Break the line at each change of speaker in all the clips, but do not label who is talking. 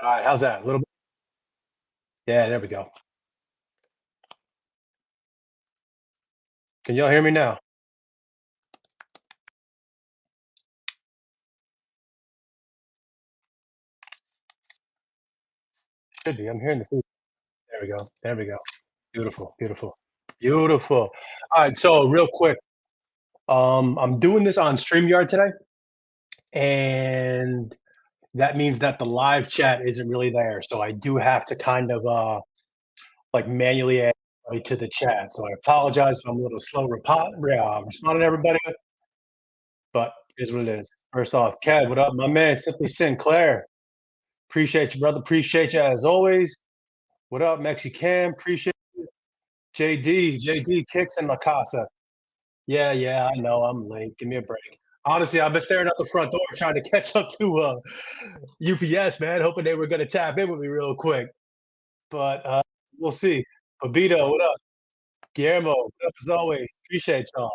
All right, how's that? A little bit? Yeah, there we go. Can y'all hear me now? Should be. I'm hearing the food. There we go. There we go. Beautiful, beautiful, beautiful. All right, so real quick, I'm doing this on StreamYard today, and that means that the live chat isn't really there. So I do have to kind of like manually add everybody to the chat. So I apologize if I'm a little slow responding to everybody, but it is what it is. First off, Kev, what up, my man? Simply Sinclair. Appreciate you, brother. Appreciate you as always. What up, Mexican? Appreciate it. JD kicks in La Casa. Yeah, yeah, I know. I'm late. Give me a break. Honestly, I've been staring out the front door trying to catch up to UPS, man, hoping they were going to tap in with me real quick. But we'll see. Babito, what up? Guillermo, what up as always? Appreciate y'all.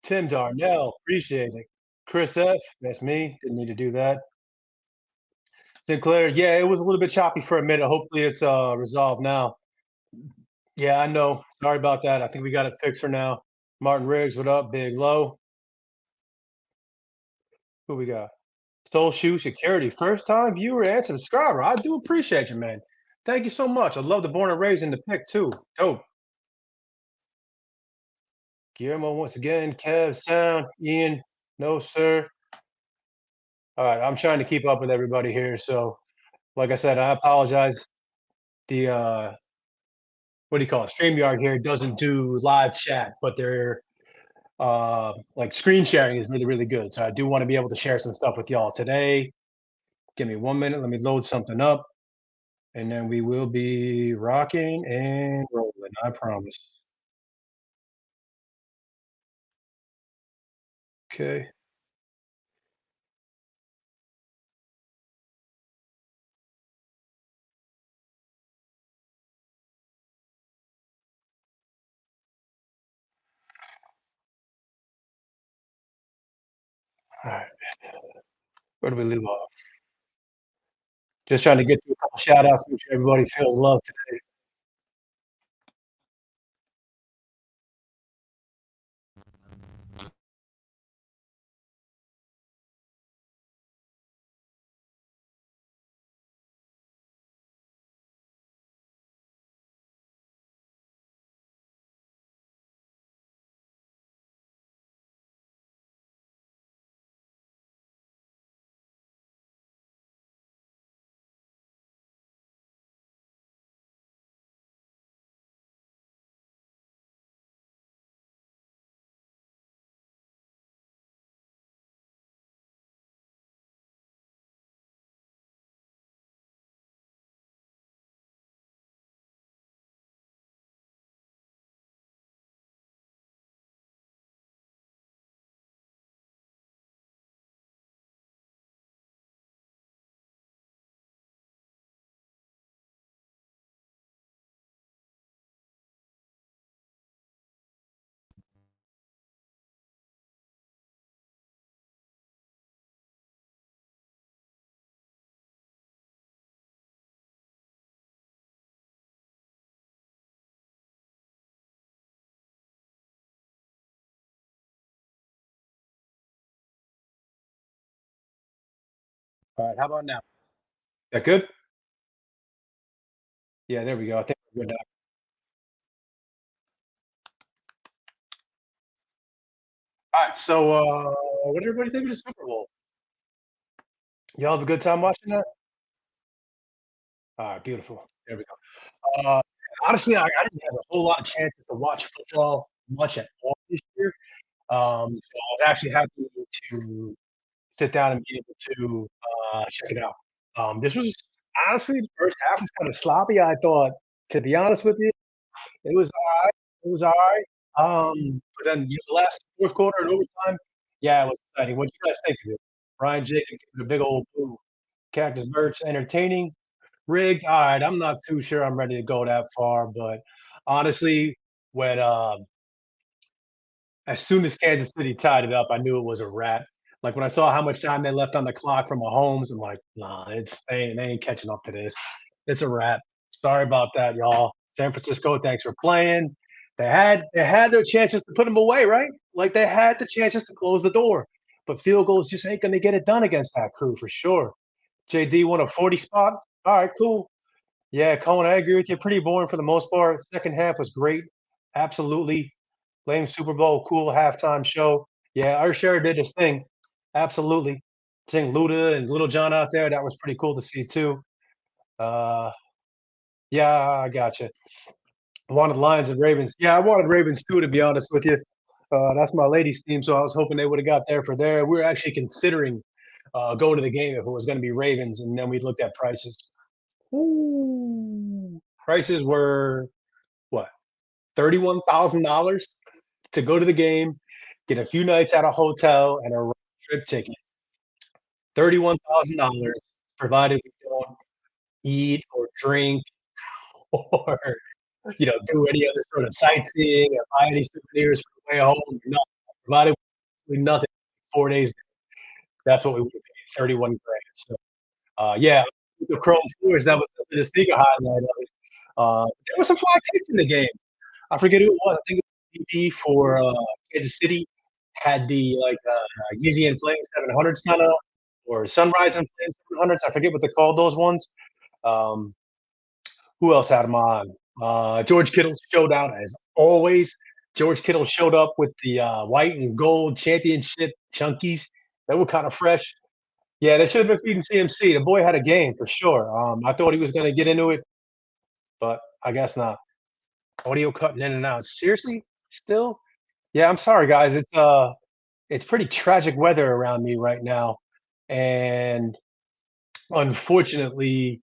Tim Darnell, appreciate it. Chris F, that's me. Didn't need to do that. Sinclair, yeah, it was a little bit choppy for a minute. Hopefully it's resolved now. Yeah, I know. Sorry about that. I think we got it fixed for now. Martin Riggs, what up? Big Low. Who we got? Soul Shoe Security. First time viewer and subscriber. I do appreciate you, man. Thank you so much. I love the born and raised in the pick too. Dope. Guillermo once again. Kev, Sound, Ian. No, sir. All right. I'm trying to keep up with everybody here. So, like I said, I apologize. The what do you call it? StreamYard here doesn't do live chat, but they're like screen sharing is really, really good. So I do want to be able to share some stuff with y'all today. Give me 1 minute. Let me load something up, and then we will be rocking and rolling. I promise. Okay. All right. Where do we leave off? Just trying to get through a couple shout outs, make sure everybody feels love today. All right, how about now? That good? Yeah, there we go. I think we're good now. All right, so what did everybody think of the Super Bowl? Y'all have a good time watching that? All right, beautiful. There we go. Honestly, I didn't have a whole lot of chances to watch football much at all this year. So I was actually happy to sit down and be able to check it out. This was honestly the first half was kind of sloppy. I thought, to be honest with you, it was alright. It was alright. But then the last fourth quarter and overtime, yeah, it was exciting. What you guys think of it? Ryan Jacob giving a big old boo. Cactus Birch, entertaining. Rigged, all right. I'm not too sure I'm ready to go that far, but honestly, when as soon as Kansas City tied it up, I knew it was a wrap. Like when I saw how much time they left on the clock from Mahomes, I'm like, nah, they ain't catching up to this. It's a wrap. Sorry about that, y'all. San Francisco, thanks for playing. They had their chances to put them away, right? Like they had the chances to close the door. But field goals just ain't gonna get it done against that crew for sure. JD won a 40 spot. All right, cool. Yeah, Cohen, I agree with you. Pretty boring for the most part. Second half was great. Absolutely. Lame Super Bowl, cool halftime show. Yeah, Usher did his thing. Absolutely. Seeing Luda and Little John out there, that was pretty cool to see too. Uh, yeah, I got you. Wanted Lions and Ravens. Yeah, I wanted Ravens too, to be honest with you. That's my ladies' team, so I was hoping they would have got there for there. We were actually considering going to the game if it was going to be Ravens, and then we looked at prices. Ooh, prices were what, $31,000 to go to the game, get a few nights at a hotel, and a round trip ticket. $31,000, provided we don't eat or drink or, do any other sort of sightseeing or buy any souvenirs for the way home. No, provided we do nothing 4 days. That's what we would have paid, 31 grand. So, yeah, the chrome floors, that was the sneaker highlight of it. There was some fly kicks in the game. I forget who it was. I think it was DB for Kansas City. Had the Yeezy and Flame 700s kind of, or Sunrise and Flame 700s. I forget what they called those ones. Um, who else had them on? George Kittle showed out as always. George Kittle showed up with the white and gold championship chunkies. They were kind of fresh. Yeah, they should have been feeding CMC. The boy had a game for sure. I thought he was going to get into it, but I guess not. Audio cutting in and out. Seriously? Still? Yeah, I'm sorry, guys. It's pretty tragic weather around me right now, and unfortunately,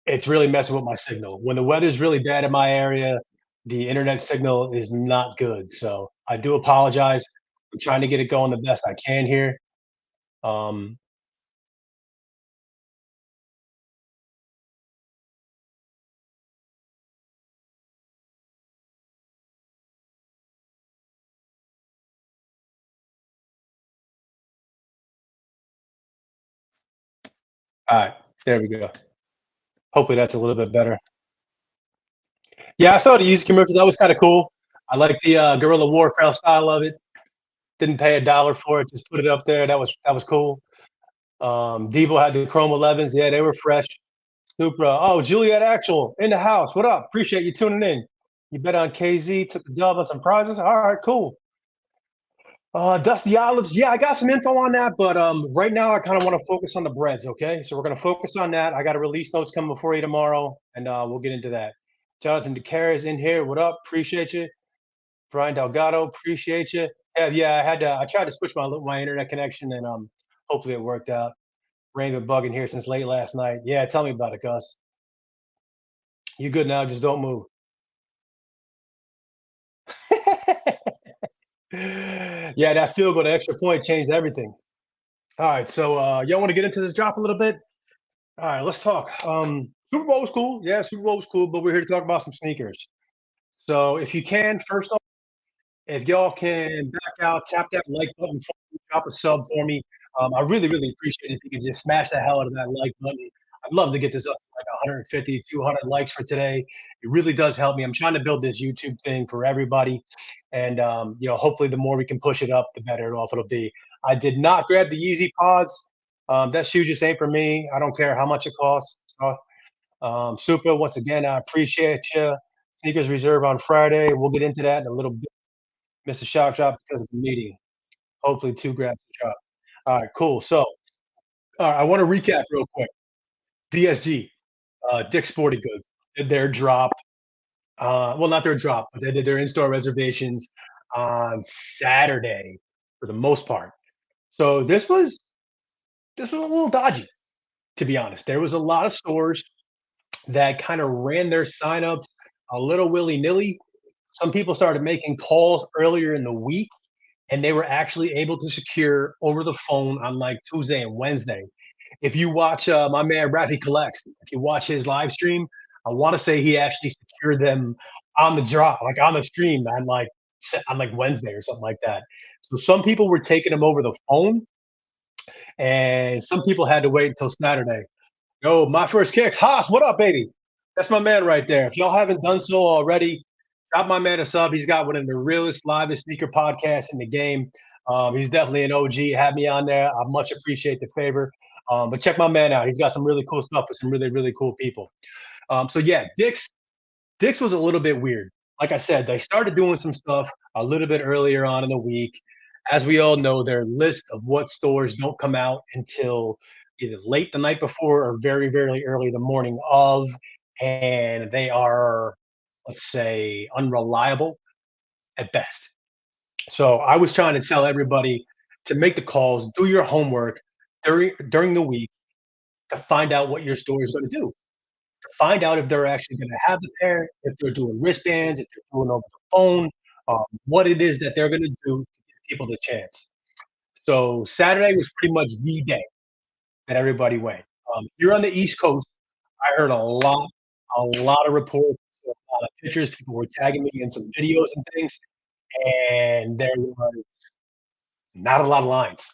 it's really messing with my signal. When the weather's really bad in my area, the internet signal is not good. So I do apologize. I'm trying to get it going the best I can here. Um, all right, there we go. Hopefully that's a little bit better. Yeah, I saw the used commercial. That was kind of cool. I like the guerrilla warfare style of it. Didn't pay a dollar for it. Just put it up there. That was cool. Devo had the Chrome 11s. Yeah, they were fresh. Supra. Oh, Juliet Actual in the house. What up? Appreciate you tuning in. You bet on KZ. Took the dub on some prizes. All right, cool. Dusty Olives. Yeah, I got some info on that, but right now I kind of want to focus on the breads. Okay, so we're gonna focus on that. I got a release notes coming before you tomorrow, and we'll get into that. Jonathan DeCare is in here. What up? Appreciate you. Brian Delgado. Appreciate you. Yeah, yeah. I tried to switch my internet connection, and hopefully it worked out. Rain been bugging here since late last night. Yeah, tell me about it, Gus. You good now? Just don't move. Yeah, that field goal, the extra point changed everything. All right, so y'all want to get into this drop a little bit? All right, let's talk. Super Bowl was cool. Yeah, Super Bowl was cool, but we're here to talk about some sneakers. So if you can, first off, if y'all can back out, tap that like button for me, drop a sub for me. I really, really appreciate it if you could just smash the hell out of that like button. I'd love to get this up to like 150, 200 likes for today. It really does help me. I'm trying to build this YouTube thing for everybody. And, hopefully the more we can push it up, the better off it'll be. I did not grab the Yeezy Pods. That shoe just ain't for me. I don't care how much it costs. So, Super, once again, I appreciate you. Sneakers reserve on Friday. We'll get into that in a little bit. Missed a shock drop because of the meeting. Hopefully, 2 grabs to drop. All right, cool. So, all right, I want to recap real quick. DSG, Dick's Sporting Goods, did their drop. Well, not their drop, but they did their in-store reservations on Saturday for the most part. So this was a little dodgy, to be honest. There was a lot of stores that kind of ran their signups a little willy-nilly. Some people started making calls earlier in the week, and they were actually able to secure over the phone on like Tuesday and Wednesday. If you watch my man Raffy Collects, if you watch his live stream, I want to say he actually secured them on the drop, like on the stream, man. Like on like Wednesday or something like that. So some people were taking them over the phone, and some people had to wait until Saturday. Yo, my first kicks. Haas, what up, baby? That's my man right there. If y'all haven't done so already, drop my man a sub. He's got one of the realest, livest sneaker podcasts in the game. He's definitely an OG. Have me on there. I much appreciate the favor. But check my man out. He's got some really cool stuff with some really, really cool people. So yeah, Dick's was a little bit weird. Like I said, they started doing some stuff a little bit earlier on in the week. As we all know, their list of what stores don't come out until either late the night before or very, very early the morning of, and they are, let's say, unreliable at best. So I was trying to tell everybody to make the calls, do your homework during the week to find out what your store is going to do, to find out if they're actually going to have the pair, if they're doing wristbands, if they're doing over the phone, what it is that they're going to do to give people the chance. So Saturday was pretty much the day that everybody went. Here on the East Coast, I heard a lot of reports, a lot of pictures. People were tagging me in some videos and things, and there was not a lot of lines.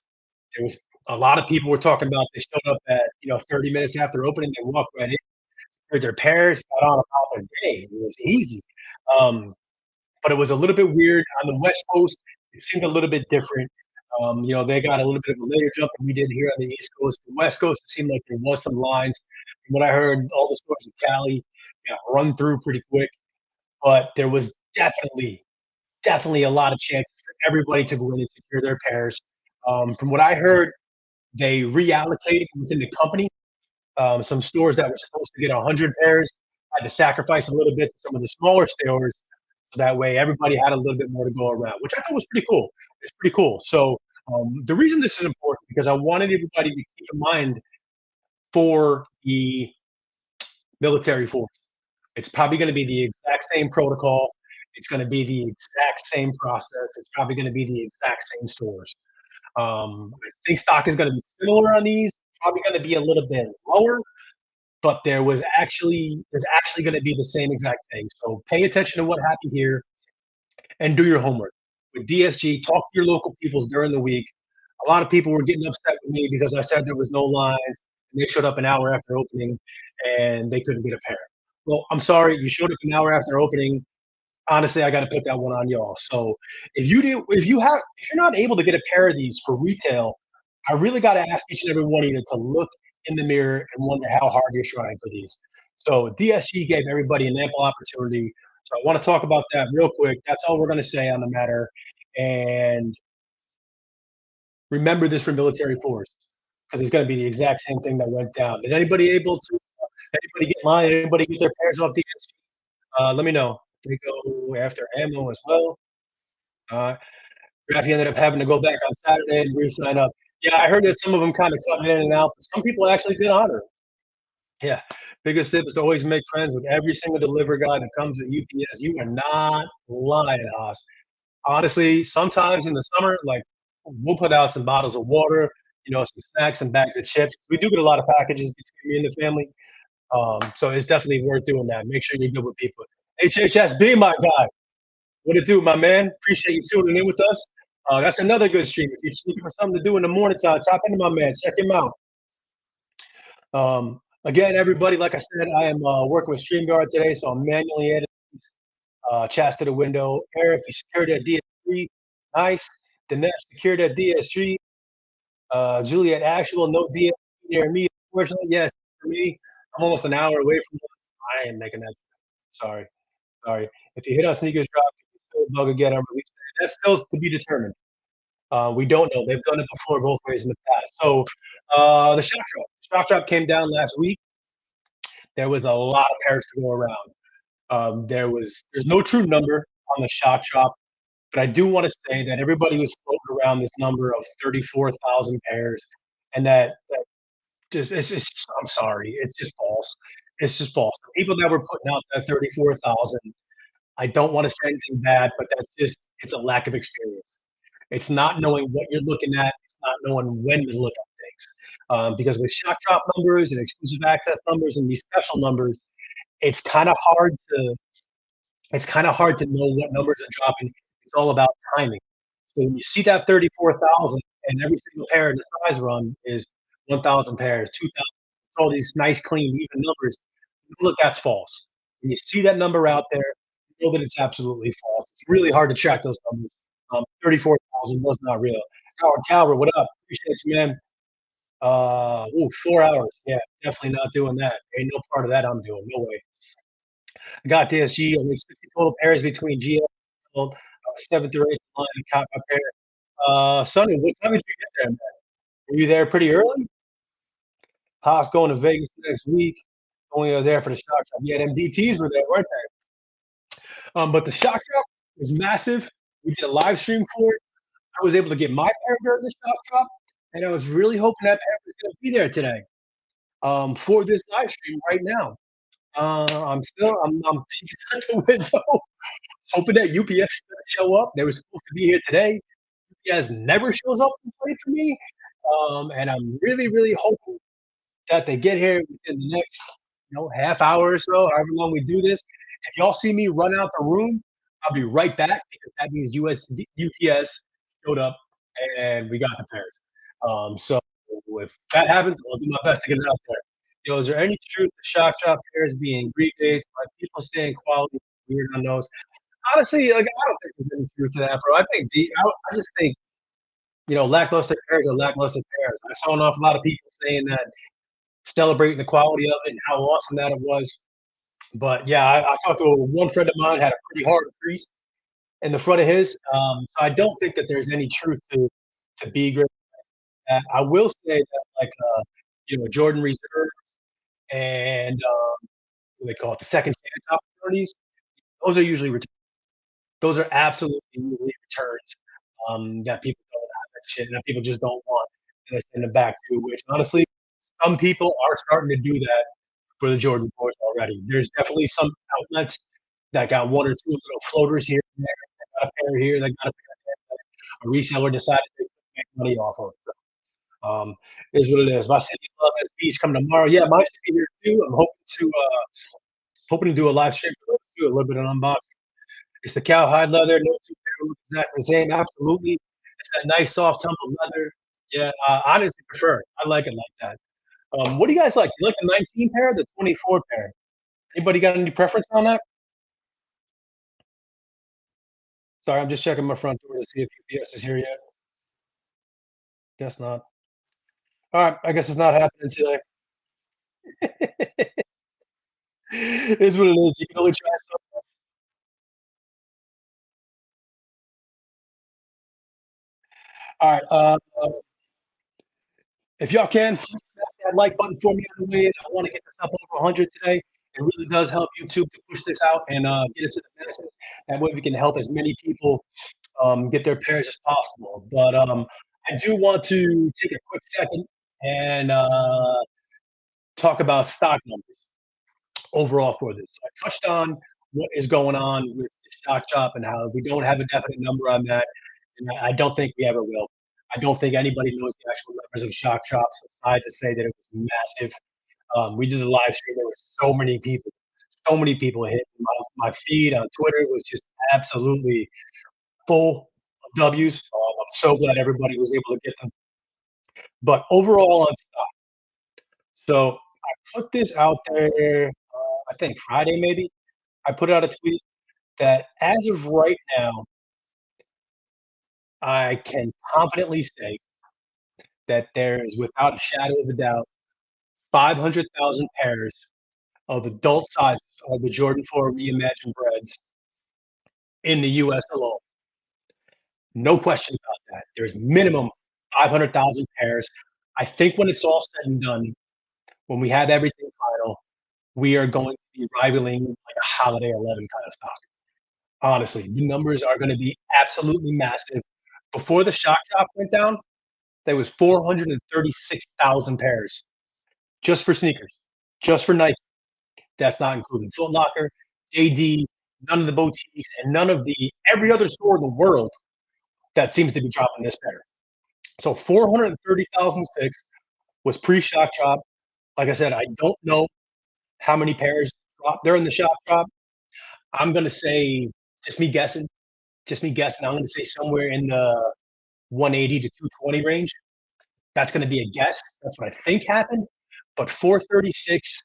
There was a lot of people were talking about they showed up at 30 minutes after opening, they walked right in, heard their parents, got on about their day. It was easy. Um, but it was a little bit weird on the West Coast. It seemed a little bit different. They got a little bit of a later jump than we did here on the East Coast. The West Coast, it seemed like there was some lines. From what I heard, all the stores in Cali got run through pretty quick, but there was definitely a lot of chances for everybody to go in and secure their pairs. From what I heard, they reallocated within the company. Some stores that were supposed to get 100 pairs had to sacrifice a little bit to some of the smaller stores, so that way everybody had a little bit more to go around, which I thought was pretty cool. It's pretty cool. So the reason this is important because I wanted everybody to keep in mind for the military force. It's probably going to be the exact same protocol. It's going to be the exact same process. It's probably going to be the exact same stores. I think stock is going to be similar on these. Probably going to be a little bit lower, but there's actually going to be the same exact thing. So pay attention to what happened here and do your homework. With DSG, talk to your local peoples during the week. A lot of people were getting upset with me because I said there was no lines, and they showed up an hour after opening, and they couldn't get a pair. Well, I'm sorry, you showed up an hour after opening. Honestly, I got to put that one on y'all. So if you're not able to get a pair of these for retail, I really got to ask each and every one of you to look in the mirror and wonder how hard you're trying for these. So DSG gave everybody an ample opportunity. So I want to talk about that real quick. That's all we're going to say on the matter. And remember this for military force, because it's going to be the exact same thing that went down. Did anybody get mine? Anybody get their pairs off DSG? Let me know. They go after ammo as well. Uh, Raffle ended up having to go back on Saturday and re-sign up. Yeah, I heard that some of them kind of cut in and out, but some people actually did honor it. Yeah, biggest tip is to always make friends with every single delivery guy that comes at UPS. You are not lying, Haas. Honestly, sometimes in the summer, like we'll put out some bottles of water, some snacks and bags of chips. We do get a lot of packages between me and the family. So it's definitely worth doing that. Make sure you're good with people. HHSB, my guy. What it do, my man? Appreciate you tuning in with us. That's another good stream. If you're looking for something to do in the morning time, tap into my man. Check him out. Again, everybody, like I said, I am working with StreamYard today, so I'm manually editing chats to the window. Eric, you secured at DS3. Nice. Dinesh secured at DS3. Juliet, actual, no DS near me. Unfortunately, yes, for me. I'm almost an hour away from this. I ain't making that. Sorry. If you hit on sneakers drop, you still bug again on release day. That's still to be determined. We don't know. They've done it before both ways in the past. So the shock drop. Shock drop came down last week. There was a lot of pairs to go around. There's no true number on the shock drop, but I do want to say that everybody was floating around this number of 34,000 pairs, and that just it's just I'm sorry, it's just false. It's just false. The people that were putting out that 34,000, I don't want to say anything bad, but it's a lack of experience. It's not knowing what you're looking at. It's not knowing when to look at things. Because with shock drop numbers and exclusive access numbers and these special numbers, it's kind of hard to know what numbers are dropping It's all about timing. So when you see that 34,000 and every single pair in the size run is 1,000 pairs, 2,000, all these nice, clean, even numbers, look, that's false. When you see that number out there, you know that it's absolutely false. It's really hard to track those numbers. 34,000 was not real. Howard Calvert, what up? Appreciate you, man. 4 hours. Yeah, definitely not doing that. Ain't no part of that I'm doing. No way. I got this. Only 60 total pairs between GL, seventh or eighth line, and caught my pair. Sonny, what time did you get there, man? Were you there pretty early? Haas going to Vegas next week. Only there for the shock drop. Yeah, them DTs were there, weren't they? But the shock drop was massive. We did a live stream for it. I was able to get my pair during the shock drop, and I was really hoping that pair was going to be there today for this live stream right now. I'm peeking out the window, hoping that UPS is going to show up. They were supposed to be here today. UPS never shows up to play for me, and I'm really, really hoping that they get here within the next, half hour or so, however long we do this. If y'all see me run out the room, I'll be right back because that means UPS showed up and we got the pairs. So if that happens, I'll do my best to get it out there. Is there any truth to shock drop pairs being Greek dates? Are people saying quality weird on those? Honestly, like I don't think there's any truth to that, bro. I just think lackluster pairs are lackluster pairs. I saw an awful lot of people saying that, celebrating the quality of it and how awesome that it was. But yeah, I talked to one friend of mine had a pretty hard crease in the front of his. So I don't think that there's any truth to B grade. I will say that Jordan Reserve and what do they call it, the second chance opportunities. Those are usually returns. Those are absolutely usually returns that people don't have that shit that people just don't want and they send them back to. Which honestly, some people are starting to do that for the Jordan 4s already. There's definitely some outlets that got one or two little floaters here and there. They got a pair here, they got a pair there. A reseller decided they could make money off of. So, is what it is. My City Love SB's coming tomorrow. Yeah, mine should be here too. I'm hoping to do a live stream for those two, a little bit of unboxing. It's the cowhide leather. No two pair look exactly the same. Absolutely. It's that nice soft tumbled leather. Yeah, I honestly prefer it. I like it like that. What do you guys like? Do you like the 19 pair or the 24 pair? Anybody got any preference on that? Sorry, I'm just checking my front door to see if UPS is here yet. Guess not. All right, I guess it's not happening today. Is what it is. You can only try so. All right. If y'all can, smash that like button for me on the way in. I want to get this up over 100 today. It really does help YouTube to push this out and get it to the masses. That way we can help as many people get their pairs as possible. But I do want to take a quick second and talk about stock numbers overall for this. So I touched on what is going on with the shock drop and how we don't have a definite number on that. And I don't think we ever will. I don't think anybody knows the actual numbers of shock drops aside to say that it was massive. We did a live stream. There were so many people hit my feed on Twitter was just absolutely full of W's. I'm so glad everybody was able to get them. But overall on stock, so I put this out there, I think Friday maybe. I put out a tweet that as of right now, I can confidently say that there is without a shadow of a doubt 500,000 pairs of adult sizes of the Jordan 4 Reimagined Breds in the US alone. No question about that. There's minimum 500,000 pairs. I think when it's all said and done, when we have everything final, we are going to be rivaling like a Holiday 11 kind of stock. Honestly, the numbers are going to be absolutely massive. Before the shock drop went down, there was 436,000 pairs just for sneakers, just for Nike. That's not including Foot Locker, JD, none of the boutiques, and none of the every other store in the world that seems to be dropping this pair. So 430,006 was pre-shock drop. Like I said, I don't know how many pairs dropped during the shock drop. I'm gonna say, just me guessing, just me guessing, I'm gonna say somewhere in the 180 to 220 range. That's gonna be a guess. That's what I think happened. But 436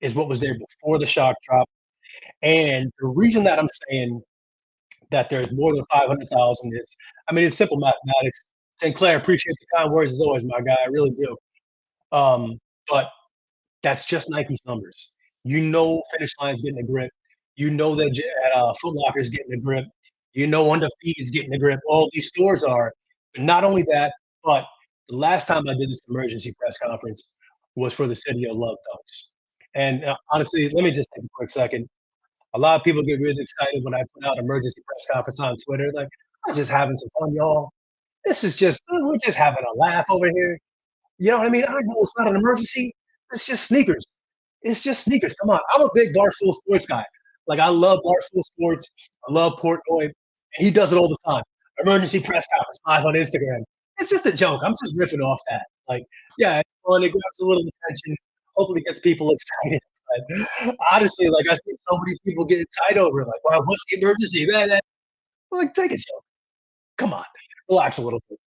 is what was there before the shock drop. And the reason that I'm saying that there's more than 500,000 is, I mean, it's simple mathematics. Sinclair, appreciate the kind words as always, my guy. I really do. But that's just Nike's numbers. You know, Finish Line's getting a grip. You know that Foot Locker's getting a grip. You know, Undefeated's getting a grip. All these stores are. But not only that, but the last time I did this emergency press conference was for the City of Love Dunks. And honestly, let me just take a quick second. A lot of people get really excited when I put out emergency press conference on Twitter. Like, I'm just having some fun, y'all. This is just, we're just having a laugh over here. You know what I mean? I know it's not an emergency. It's just sneakers. It's just sneakers. Come on. I'm a big Barstool Sports guy. Like, I love Barstool Sports. I love Portnoy. And he does it all the time. Emergency press conference live on Instagram. It's just a joke. I'm just ripping off that. Like, yeah, it's fun. It grabs a little attention. Hopefully gets people excited. But honestly, like, I see so many people get excited over it. Like, wow, what's the emergency? Man, like, take a joke. Come on. Relax a little bit.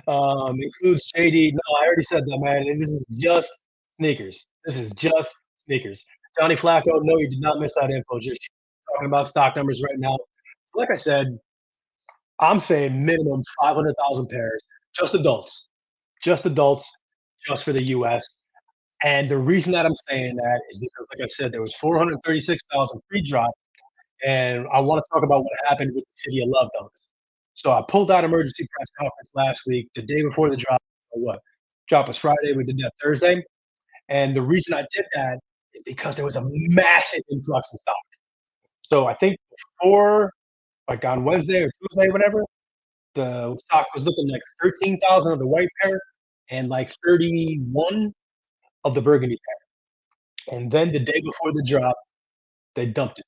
Includes JD. No, I already said that, man. And this is just sneakers. This is just sneakers. Johnny Flacco, no, you did not miss that info. Just talking about stock numbers right now. Like I said, I'm saying minimum 500,000 pairs, just adults, just for the US. And the reason that I'm saying that is because, like I said, there was 436,000 pre-drop, and I want to talk about what happened with the City of Love Dunks. So I pulled out emergency press conference last week, the day before the drop. Or what? Drop was Friday. We did that Thursday, and the reason I did that is because there was a massive influx in stock. So I think before, like on Wednesday or Tuesday, whatever, the stock was looking like 13,000 of the white pair and like 31 of the burgundy pair. And then the day before the drop, they dumped it.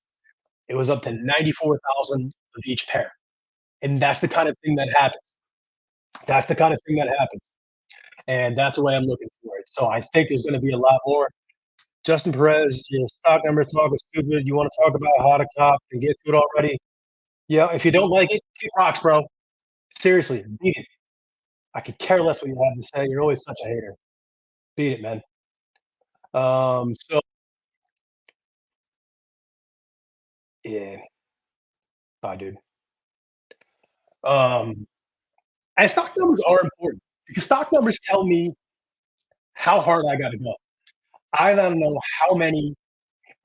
It was up to 94,000 of each pair. And that's the kind of thing that happens. That's the kind of thing that happens. And that's the way I'm looking for it. So I think there's going to be a lot more. Justin Perez, your stock numbers talk is stupid. You want to talk about how to cop and get to it already? Yeah, if you don't like it, kick rocks, bro. Seriously, beat it. I could care less what you have to say. You're always such a hater. Beat it, man. So yeah, bye, dude. Um, and stock numbers are important because stock numbers tell me how hard I got to go. I gotta know how many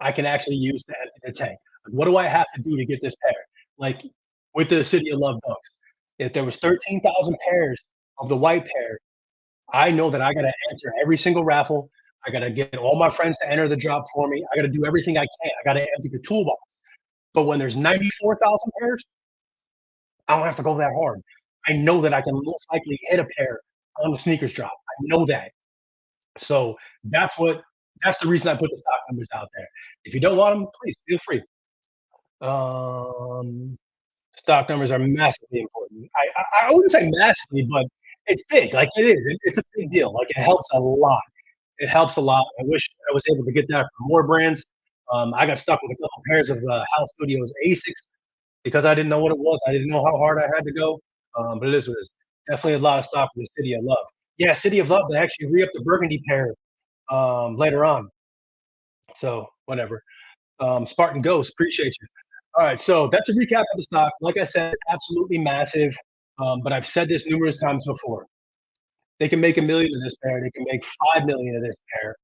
I can actually use to empty the tank. Like, what do I have to do to get this pair? Like with the City of Love Dunks, if there was 13,000 pairs of the white pair, I know that I gotta enter every single raffle. I gotta get all my friends to enter the drop for me. I gotta do everything I can. I gotta empty the toolbox. But when there's 94,000 pairs, I don't have to go that hard. I know that I can most likely hit a pair on the sneakers drop. I know that. So that's the reason I put the stock numbers out there. If you don't want them, please feel free. Um, Stock numbers are massively important. I wouldn't say massively, but it's big. Like it is. It's a big deal. Like it helps a lot. It helps a lot. I wish I was able to get that from more brands. I got stuck with a couple pairs of House Studios Asics because I didn't know what it was. I didn't know how hard I had to go. But it is what it is. Definitely a lot of stock with the City of Love. Yeah, City of Love. They actually re-upped the Burgundy pair later on. So whatever. Spartan Ghost, appreciate you. All right, so that's a recap of the stock. Like I said, absolutely massive. But I've said this numerous times before. They can make $1 million of this pair. They can make $5 million of this pair.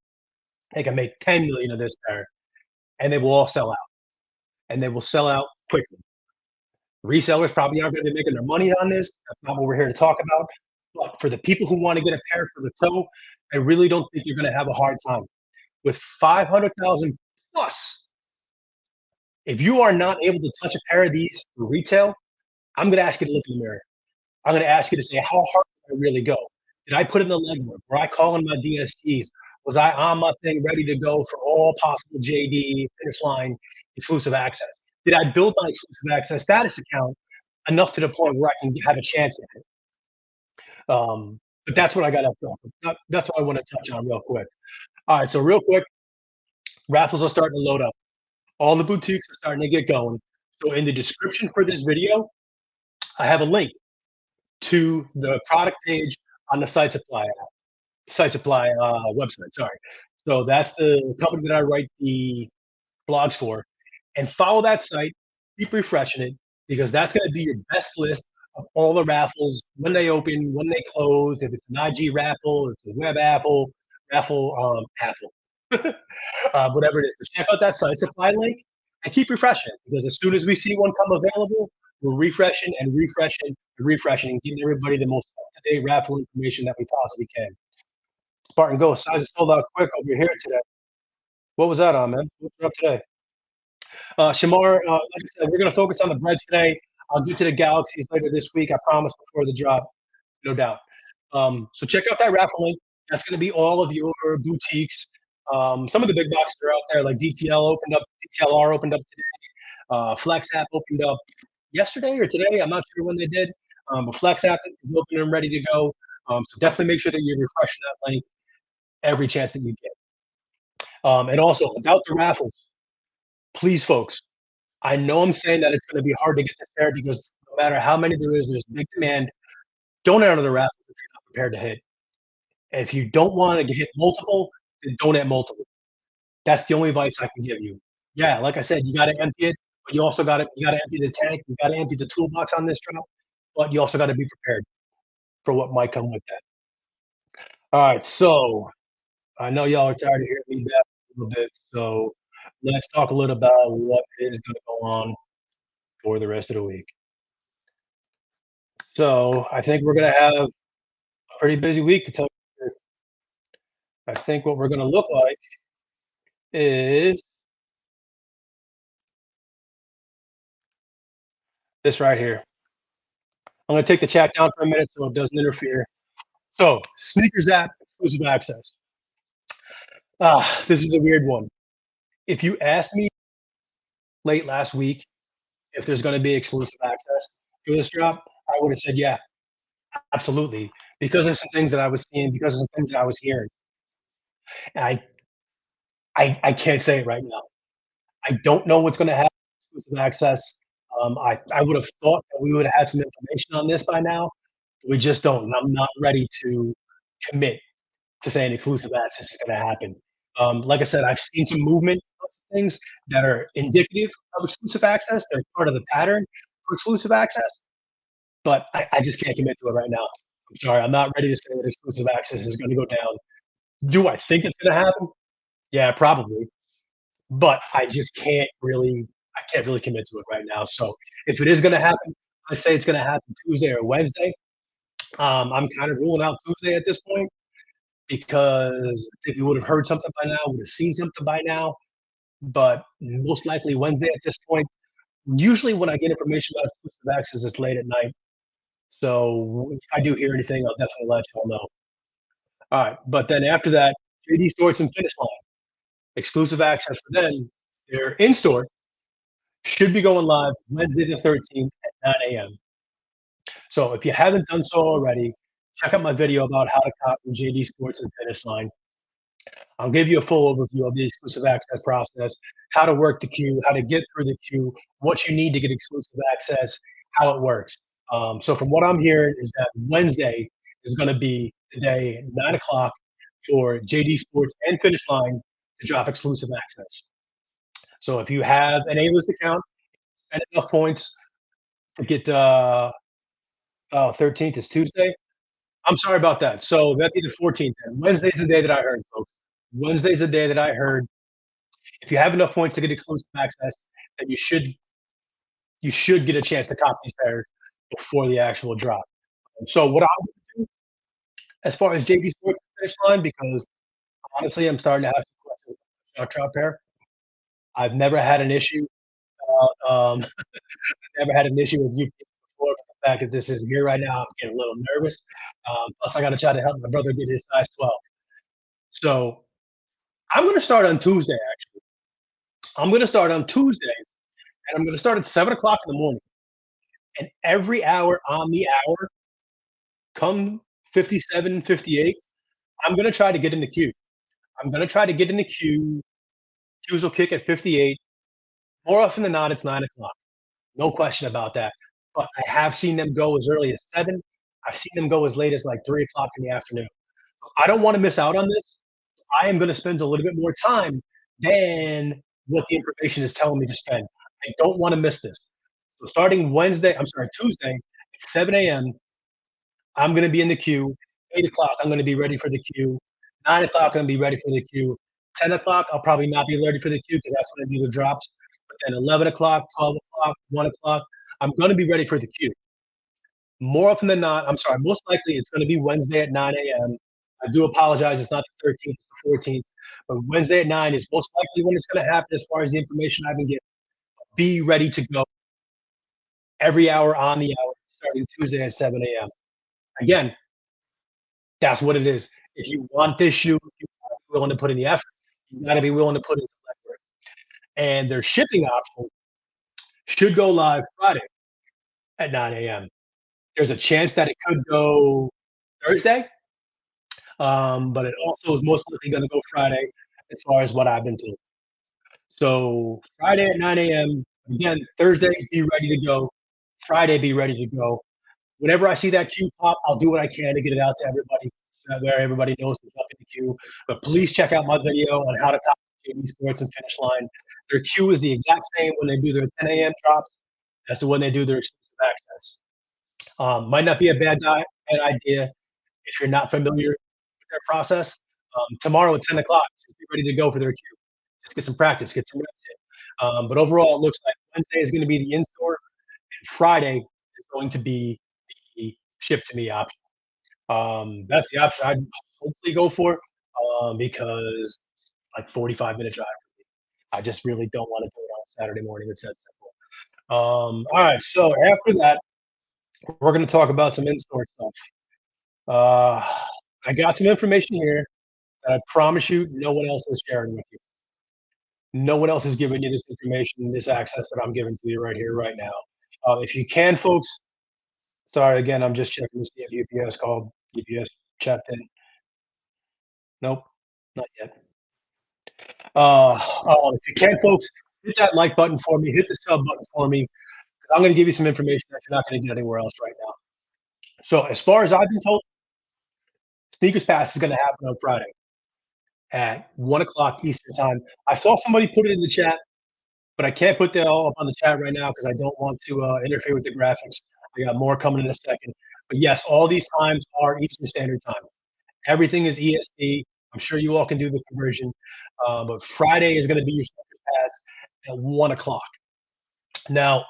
They can make $10 million of this pair, and they will all sell out. And they will sell out quickly. Resellers probably aren't going to be making their money on this. That's not what we're here to talk about. But for the people who want to get a pair for the toe, I really don't think you're going to have a hard time. With 500,000 plus, if you are not able to touch a pair of these for retail, I'm going to ask you to look in the mirror. I'm going to ask you to say, how hard did I really go? Did I put in the legwork? Were I calling my DSGs? Was I on my thing ready to go for all possible JD, Finish Line, exclusive access? Did I build my exclusive access status account enough to the point where I can have a chance at it? But that's what I got up to. That's what I want to touch on real quick. All right, so real quick, raffles are starting to load up. All the boutiques are starting to get going. So in the description for this video, I have a link to the product page on the Site Supply website. Sorry. So that's the company that I write the blogs for, and follow that site. Keep refreshing it because that's going to be your best list of all the raffles when they open, when they close. If it's an IG raffle, if it's a web Apple, whatever it is. So check out that Site Supply link and keep refreshing because as soon as we see one come available, we're refreshing and refreshing and refreshing and giving everybody the most up-to-date raffle information that we possibly can. Spartan Ghost, size is sold out quick over here today. What was that on, man? What's up today? Shamar, like I said, we're going to focus on the breads today. I'll get to the galaxies later this week. I promise before the drop, no doubt. So check out that raffle link. That's going to be all of your boutiques. Some of the big boxes are out there, like DTLR opened up today. Flex App opened up yesterday or today. I'm not sure when they did. But Flex App is open and ready to go. So definitely make sure that you're refreshing that link every chance that you get. And also, about the raffles, please, folks, I know I'm saying that it's going to be hard to get this fair because no matter how many there is, there's big demand. Don't enter the raffles if you're not prepared to hit. If you don't want to hit multiple, then don't hit multiple. That's the only advice I can give you. Yeah, like I said, you got to empty it, but you got to empty the tank. You got to empty the toolbox on this drop, but you also got to be prepared for what might come with that. All right, so I know y'all are tired of hearing me back a little bit, so let's talk a little about what is going to go on for the rest of the week. So I think we're going to have a pretty busy week to tell you this. I think what we're going to look like is this right here. I'm going to take the chat down for a minute so it doesn't interfere. So, SNKRS App exclusive access. This is a weird one. If you asked me late last week if there's going to be exclusive access for this drop, I would have said, yeah, absolutely. Because of some things that I was seeing, because of some things that I was hearing. And I can't say it right now. I don't know what's going to happen with exclusive access. I would have thought that we would have had some information on this by now. We just don't. And I'm not ready to commit to saying exclusive access is going to happen. Like I said, I've seen some movement of things that are indicative of exclusive access. They're part of the pattern for exclusive access, but I just can't commit to it right now. I'm sorry. I'm not ready to say that exclusive access is going to go down. Do I think it's going to happen? Yeah, probably. But I can't really commit to it right now. So if it is going to happen, I say it's going to happen Tuesday or Wednesday. I'm kind of ruling out Tuesday at this point because I think we would have heard something by now, would have seen something by now, but most likely Wednesday at this point. Usually when I get information about exclusive access, it's late at night. So if I do hear anything, I'll definitely let y'all know. All right, but then after that, 3D Sports and Finish Line, exclusive access for them. They're in store, should be going live Wednesday the 13th at 9 a.m. So if you haven't done so already, check out my video about how to cop from JD Sports and Finish Line. I'll give you a full overview of the exclusive access process, how to work the queue, how to get through the queue, what you need to get exclusive access, how it works. So from what I'm hearing is that Wednesday is going to be the day at 9 o'clock for JD Sports and Finish Line to drop exclusive access. So if you have an A-list account and enough points to get 13th is Tuesday. I'm sorry about that. So that'd be the 14th. Then. Wednesday's the day that I heard, folks. Wednesday's the day that I heard. If you have enough points to get exclusive access, then you should get a chance to cop these pairs before the actual drop. So what I would do as far as JB Sports Finish Line, because honestly, I'm starting to have some questions about Shock Drop pair. I've never had an issue. Never had an issue with you before. But the fact that this is here right now, I'm getting a little nervous. Plus, I got to try to help my brother get his size 12. So I'm going to start on Tuesday. Actually, I'm going to start on Tuesday, and I'm going to start at 7 o'clock in the morning. And every hour on the hour, come 57, 58, I'm going to try to get in the queue. I'm going to try to get in the queue. Queues will kick at 58. More often than not, it's 9 o'clock. No question about that. But I have seen them go as early as 7. I've seen them go as late as like 3 o'clock in the afternoon. I don't wanna miss out on this. I am gonna spend a little bit more time than what the information is telling me to spend. I don't wanna miss this. So starting Tuesday at 7 AM, I'm gonna be in the queue. 8 o'clock, I'm gonna be ready for the queue. 9 o'clock, I'm gonna be ready for the queue. 10 o'clock, I'll probably not be ready for the queue because that's when I do the drops. But then 11 o'clock, 12 o'clock, 1 o'clock, I'm gonna be ready for the queue. More often than not, I'm sorry, most likely it's gonna be Wednesday at 9 AM. I do apologize, it's not the 13th, it's the 14th, but Wednesday at 9 is most likely when it's gonna happen as far as the information I've been given. Be ready to go every hour on the hour starting Tuesday at 7 AM. Again, that's what it is. If you want this shoe, you gotta be willing to put in the effort. You gotta be willing to put in some effort. And their shipping option should go live Friday at 9 AM. There's a chance that it could go Thursday, but it also is most likely gonna go Friday as far as what I've been told. So Friday at 9 AM, again, Thursday, be ready to go. Friday, be ready to go. Whenever I see that queue pop, I'll do what I can to get it out to everybody so that way everybody knows who's up in the queue. But please check out my video on how to copy JD Sports and Finish Line. Their queue is the exact same when they do their 10 AM drops as to when they do their exclusive access. Might not be a bad idea if you're not familiar with their process. Tomorrow at 10 o'clock, just be ready to go for their queue. Just get some practice, get some reps in. But overall, it looks like Wednesday is going to be the in-store, and Friday is going to be the ship to me option. That's the option I'd hopefully go for because like 45-minute drive. I just really don't want to do it on Saturday morning. It's that simple. All right, so after that, we're going to talk about some in-store stuff. Uh, I got some information here that I promise you no one else is sharing with you. No one else is giving you this information, this access that I'm giving to you right here, right now. If you can, folks, sorry again, I'm just checking to see if UPS called. UPS checked in. Nope, not yet. If you can, folks, hit that like button for me, hit the sub button for me. 'Cause I'm going to give you some information that you're not going to get anywhere else right now. So, as far as I've been told, Sneakers Pass is going to happen on Friday at 1 o'clock Eastern time. I saw somebody put it in the chat, but I can't put that all up on the chat right now because I don't want to interfere with the graphics. I got more coming in a second. But yes, all these times are Eastern Standard Time. Everything is EST. I'm sure you all can do the conversion. But Friday is going to be your Sneakers Pass at 1 o'clock. Now,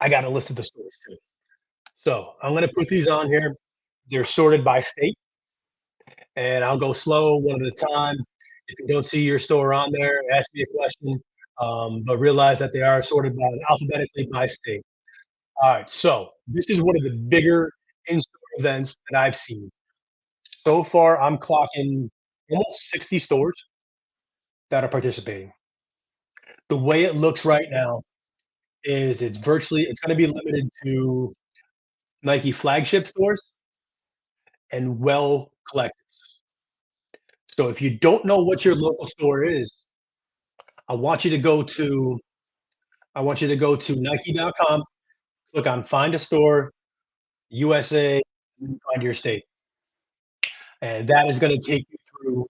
I got a list of the stores too. So I'm going to put these on here. They're sorted by state, and I'll go slow one at a time. If you don't see your store on there, ask me a question, but realize that they are sorted by alphabetically by state. All right, so this is one of the bigger in-store events that I've seen. So far, I'm clocking almost 60 stores that are participating. The way it looks right now is it's going to be limited to Nike flagship stores and well collectives. So if you don't know what your local store is, I want you to go to I want you to go to Nike.com, click on Find a Store, USA, and find your state. And that is going to take you through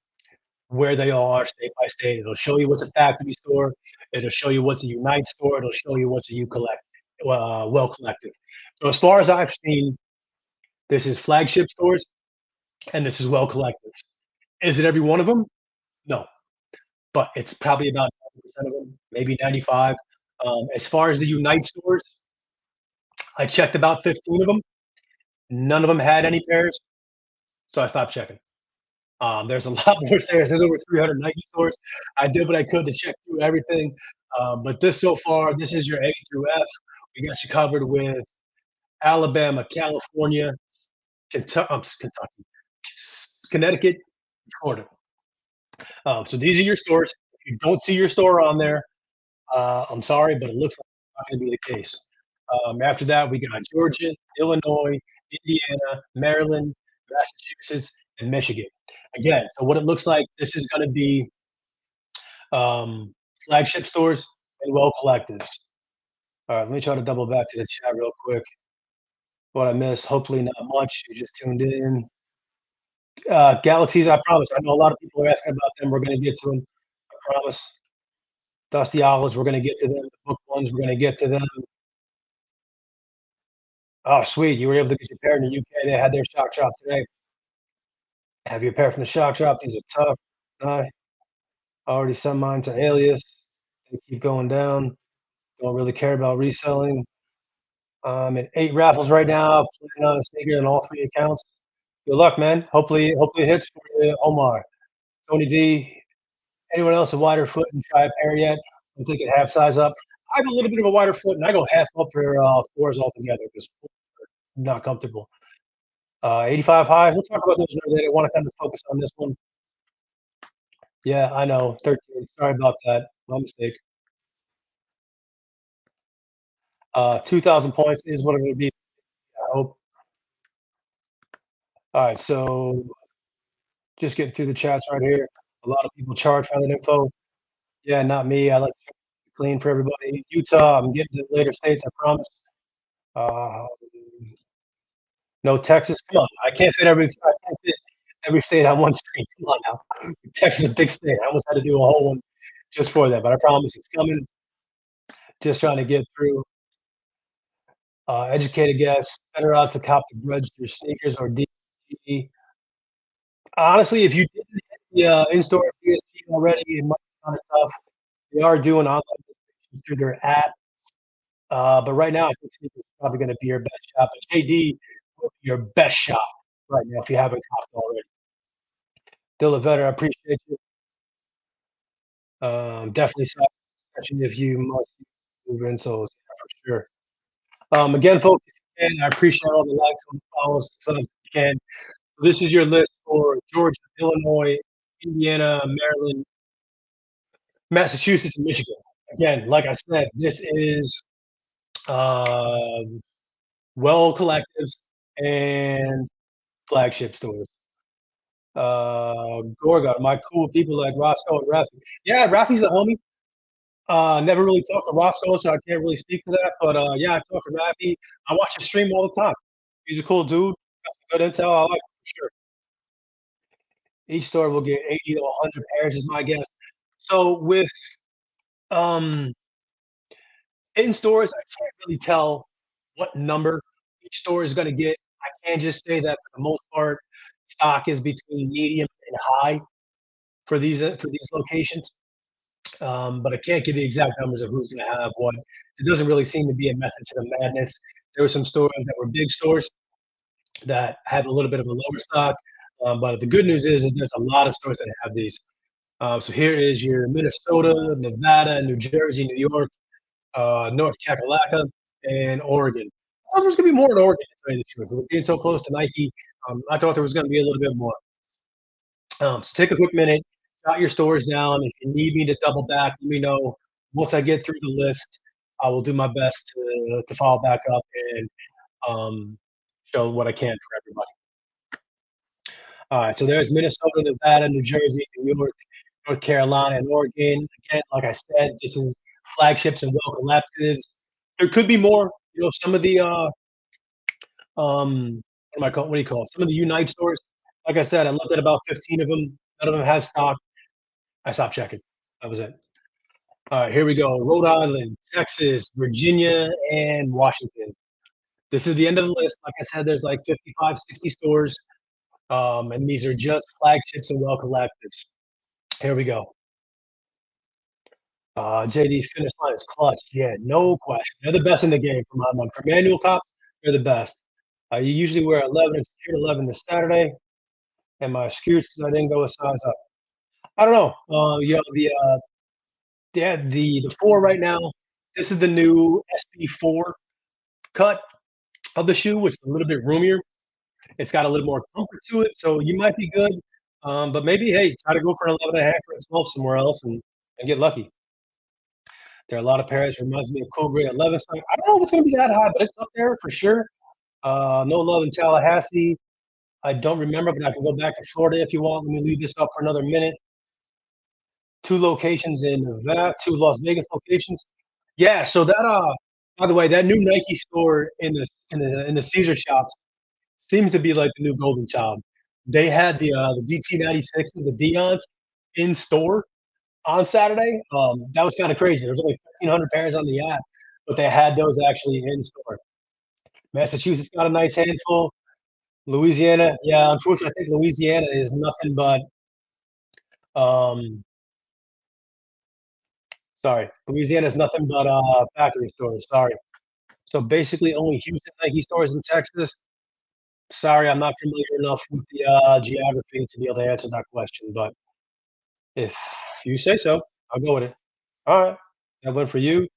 where they all are state by state. It'll show you what's a factory store. It'll show you what's a Unite store. It'll show you what's a well collective. So as far as I've seen, this is flagship stores and this is well collectives. Is it every one of them? No, but it's probably about 90% of them, maybe 95. As far as the Unite stores, I checked about 15 of them. None of them had any pairs, so I stopped checking. There's a lot more stores. There's over 300 Nike stores. I did what I could to check through everything, but this so far, this is your A through F. We got you covered with Alabama, California, Kentucky, Connecticut, Florida. So these are your stores. If you don't see your store on there, I'm sorry, but it looks like it's not going to be the case. After that, we got Georgia, Illinois, Indiana, Maryland, Massachusetts, and Michigan. Again, so what it looks like, this is going to be flagship stores and well collectives. All right, let me try to double back to the chat real quick. What I missed, hopefully not much. You just tuned in. Galaxies, I promise. I know a lot of people are asking about them. We're going to get to them. I promise. Dusty Owls, we're going to get to them. The book ones, we're going to get to them. Oh, sweet. You were able to get your pair in the UK. They had their shock drop today. Have your pair from the shock drop. These are tough. I already sent mine to Alias. They keep going down. Don't really care about reselling. I'm at 8 raffles right now. Planning on a sneaker on all 3 accounts. Good luck, man. Hopefully it hits for you, Omar. Tony D, anyone else a wider foot and try a pair yet? I'm thinking half size up. I have a little bit of a wider foot, and I go half up for 4s altogether because I'm not comfortable. 85 highs. We'll talk about those another day. I want to kind of focus on this one. Yeah, I know. 13. Sorry about that. My mistake. 2,000 points is what it would be. I hope. All right, so just getting through the chats right here. A lot of people charge for that info. Yeah, not me. I like to keep it clean for everybody. Utah, I'm getting to later states, I promise. Uh, no Texas. Come on, I can't fit every state on one screen. Come on now. Texas is a big state. I almost had to do a whole one just for that, but I promise it's coming. Just trying to get through. Educated guess. Better odds to cop the grudge through sneakers or DG. Honestly, if you didn't hit the in-store DSG already, it might be kind of tough. They are doing online reservations through their app. But right now, I think sneakers is probably going to be your best shot. But JD will be your best shot right now if you haven't copped already. Dilla Vetter, I appreciate you. Definitely, especially if you must move insoles, yeah, for sure. Again, folks, if you can, I appreciate all the likes and follows. So if you can, this is your list for Georgia, Illinois, Indiana, Maryland, Massachusetts, and Michigan. Again, like I said, this is uh, well collectives and flagship stores. Gorga, my cool people like Roscoe and Raffy. Yeah, Raffy's a homie. Never really talked to Roscoe, so I can't really speak to that. But yeah, I talk to Raffy. I watch his stream all the time. He's a cool dude. Got some good intel. I like him for sure. Each store will get 80 to 100 pairs, is my guess. So with um, in stores, I can't really tell what number each store is going to get. I can just say that for the most part, stock is between medium and high for these locations. But I can't give you exact numbers of who's going to have what. It doesn't really seem to be a method to the madness. There were some stores that were big stores that have a little bit of a lower stock. But the good news is that there's a lot of stores that have these. So here is your Minnesota, Nevada, New Jersey, New York, North Kakalaka, and Oregon. I thought there was going to be more in Oregon, to tell you the truth. With it being so close to Nike, I thought there was going to be a little bit more. So take a quick minute, jot your stores down. If you need me to double back, let me know. Once I get through the list, I will do my best to follow back up and show what I can for everybody. All right, so there's Minnesota, Nevada, New Jersey, New York, North Carolina, and Oregon. Again, like I said, this is flagships and well collectives. There could be more. You know, some of the what am I call? What do you call it? Some of the Unite stores. Like I said, I looked at about 15 of them. None of them have stock. I stopped checking. That was it. All right, here we go. Rhode Island, Texas, Virginia, and Washington. This is the end of the list. Like I said, there's like 55, 60 stores. And these are just flagships and well collectives. Here we go. JD finish line is clutch. Yeah, no question. They're the best in the game for my money. For manual cops, they're the best. You usually wear 11 and secured 11 this Saturday. And my scoots, I didn't go a size up. I don't know. You know, the 4 right now, this is the new SB4 cut of the shoe, which is a little bit roomier. It's got a little more comfort to it, so you might be good. But maybe, hey, try to go for an 11 and a half or a 12 somewhere else and get lucky. There are a lot of pairs. Reminds me of Cool Grade 11. So I don't know if it's going to be that high, but it's up there for sure. No love in Tallahassee. I don't remember, but I can go back to Florida if you want. Let me leave this up for another minute. 2 locations in Nevada, 2 Las Vegas locations. Yeah, so that By the way, that new Nike store in the Caesar shops seems to be like the new golden child. They had the DT96s, the Deons, in store on Saturday. That was kind of crazy. There was only 1,500 pairs on the app, but they had those actually in store. Massachusetts got a nice handful. Louisiana, yeah, unfortunately, I think Louisiana is nothing but um, sorry, Louisiana is nothing but factory stores. Sorry. So basically, only Houston Nike stores in Texas. Sorry, I'm not familiar enough with the geography to be able to answer that question, but if you say so, I'll go with it. All right, that went for you.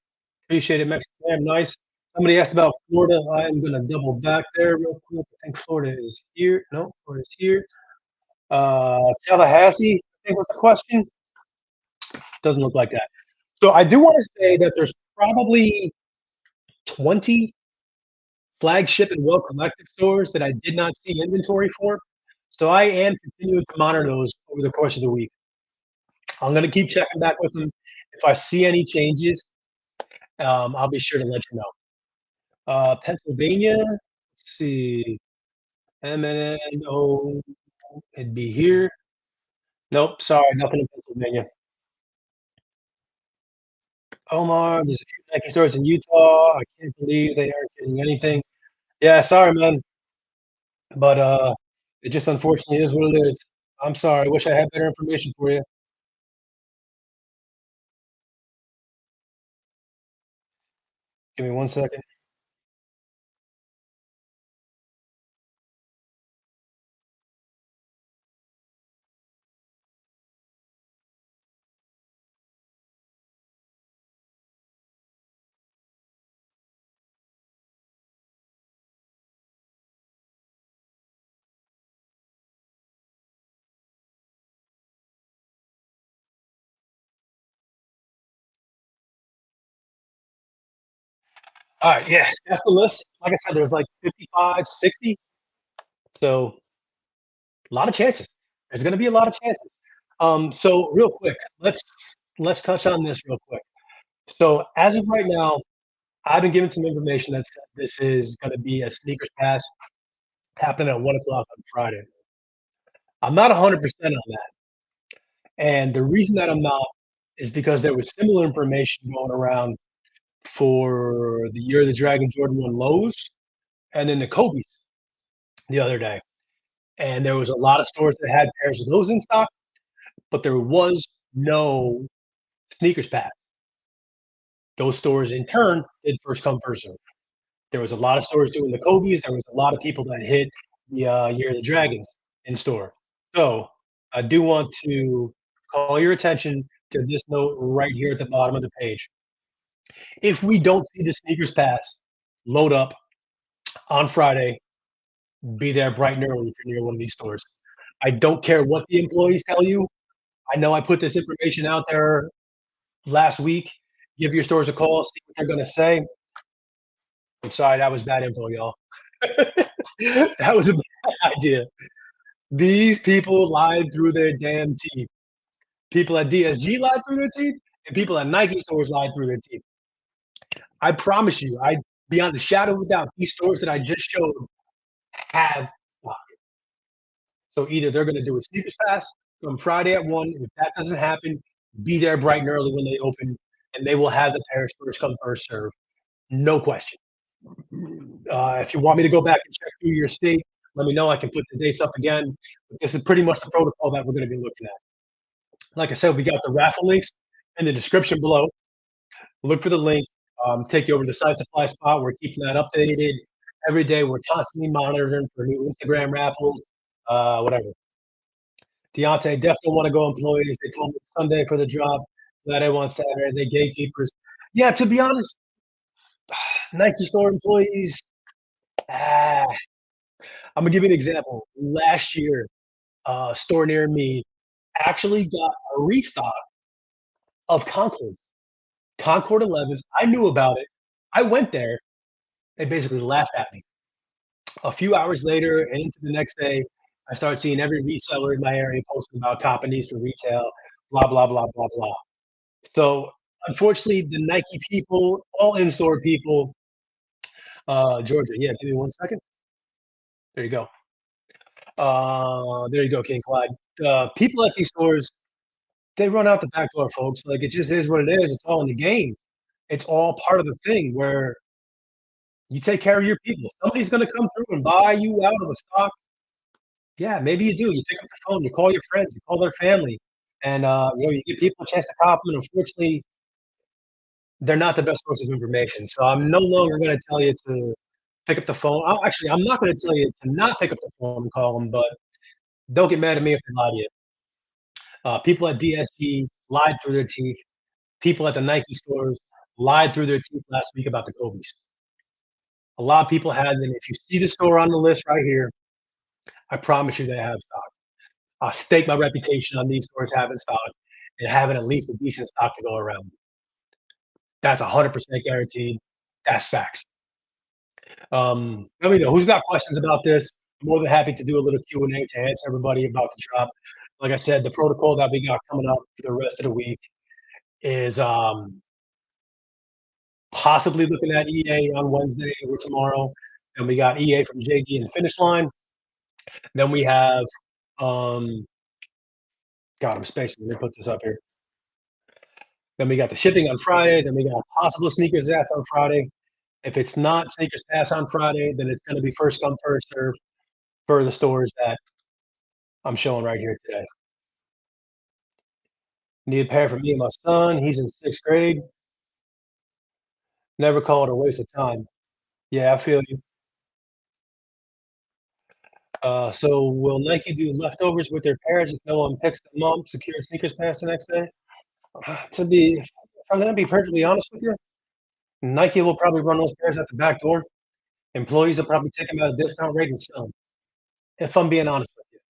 Appreciate it, Mexican. Nice. Somebody asked about Florida. I am gonna double back there real quick. I think Florida is here. No, Florida's here. Tallahassee, I think was the question. Doesn't look like that. So I do want to say that there's probably 20 flagship and well collective stores that I did not see inventory for. So I am continuing to monitor those over the course of the week. I'm gonna keep checking back with them. If I see any changes, I'll be sure to let you know. Pennsylvania, let's see, MNO, it'd be here. Nope, sorry, nothing in Pennsylvania. Omar, there's a few Nike stores in Utah. I can't believe they aren't getting anything. Yeah, sorry, man, but it just unfortunately is what it is. I'm sorry. I wish I had better information for you. Give me 1 second. All right, yeah, that's the list. Like I said, there's like 55, 60. So a lot of chances. There's going to be a lot of chances. So real quick, let's touch on this real quick. So as of right now, I've been given some information that said this is going to be a sneakers pass happening at 1 o'clock on Friday. I'm not 100% on that, and the reason that I'm not is because there was similar information going around for the Year of the Dragon Jordan 1 lows and then the Kobe's the other day. And there was a lot of stores that had pairs of those in stock, but there was no sneakers pass. Those stores in turn did first come, first serve. There was a lot of stores doing the Kobe's. There was a lot of people that hit the Year of the Dragons in store. So I do want to call your attention to this note right here at the bottom of the page. If we don't see the sneakers pass load up on Friday, be there bright and early if you're near one of these stores. I don't care what the employees tell you. I know I put this information out there last week. Give your stores a call, see what they're going to say. I'm sorry, that was bad info, y'all. That was a bad idea. These people lied through their damn teeth. People at DSG lied through their teeth, and people at Nike stores lied through their teeth. I promise you, I beyond a shadow of a doubt, these stores that I just showed have stock. So either they're going to do a sneakers pass on Friday at 1. If that doesn't happen, be there bright and early when they open, and they will have the pairs first come, first serve. No question. If you want me to go back and check through your state, let me know. I can put the dates up again. But this is pretty much the protocol that we're going to be looking at. Like I said, we got the raffle links in the description below. Look for the link. Take you over to the site supply spot. We're keeping that updated every day. We're constantly monitoring for new Instagram raffles, whatever. Deontay definitely want to go employees. They told me Sunday for the drop. Glad I want Saturday. They gatekeepers. Yeah, to be honest, Nike store employees. Ah, I'm gonna give you an example. Last year, a store near me actually got a restock of Concord 11s. I knew about it. I went there. They basically laughed at me. A few hours later and into the next day, I started seeing every reseller in my area posting about copping these for retail, blah, blah, blah, blah, blah. So unfortunately, the Nike people, all in-store people, Georgia, yeah, give me 1 second. There you go. There you go, King Clyde. People at these stores, they run out the back door, folks. Like it just is what it is. It's all in the game. It's all part of the thing where you take care of your people. Somebody's gonna come through and buy you out of a stock. Yeah, maybe you do. You pick up the phone, you call your friends, you call their family, and you give people a chance to compliment. Unfortunately, they're not the best source of information. So I'm no longer gonna tell you to pick up the phone. Actually, I'm not gonna tell you to not pick up the phone and call them, but don't get mad at me if they lie to you. People at DSG lied through their teeth. People at the Nike stores lied through their teeth last week about the Kobe's. A lot of people had them. If you see the store on the list right here, I promise you they have stock. I'll stake my reputation on these stores having stock and having at least a decent stock to go around. That's 100% guaranteed. That's facts. Let me know who's got questions about this. I'm more than happy to do a little Q&A to answer everybody about the drop. Like I said, the protocol that we got coming up for the rest of the week is possibly looking at EA on Wednesday or tomorrow. And we got EA from JD and Finish Line. Then we have, um, God, I'm spacing. Let me put this up here. Then we got the shipping on Friday. Then we got possible sneakers that's on Friday. If it's not sneakers pass on Friday, then it's going to be first come, first serve for the stores that I'm showing right here today. Need a pair for me and my son. He's in 6th grade. Never call it a waste of time. Yeah, I feel you. So will Nike do leftovers with their pairs if no one picks them up, secure sneakers pass the next day? If I'm gonna be perfectly honest with you, Nike will probably run those pairs at the back door. Employees will probably take them at a discount rate and sell them, if I'm being honest with you.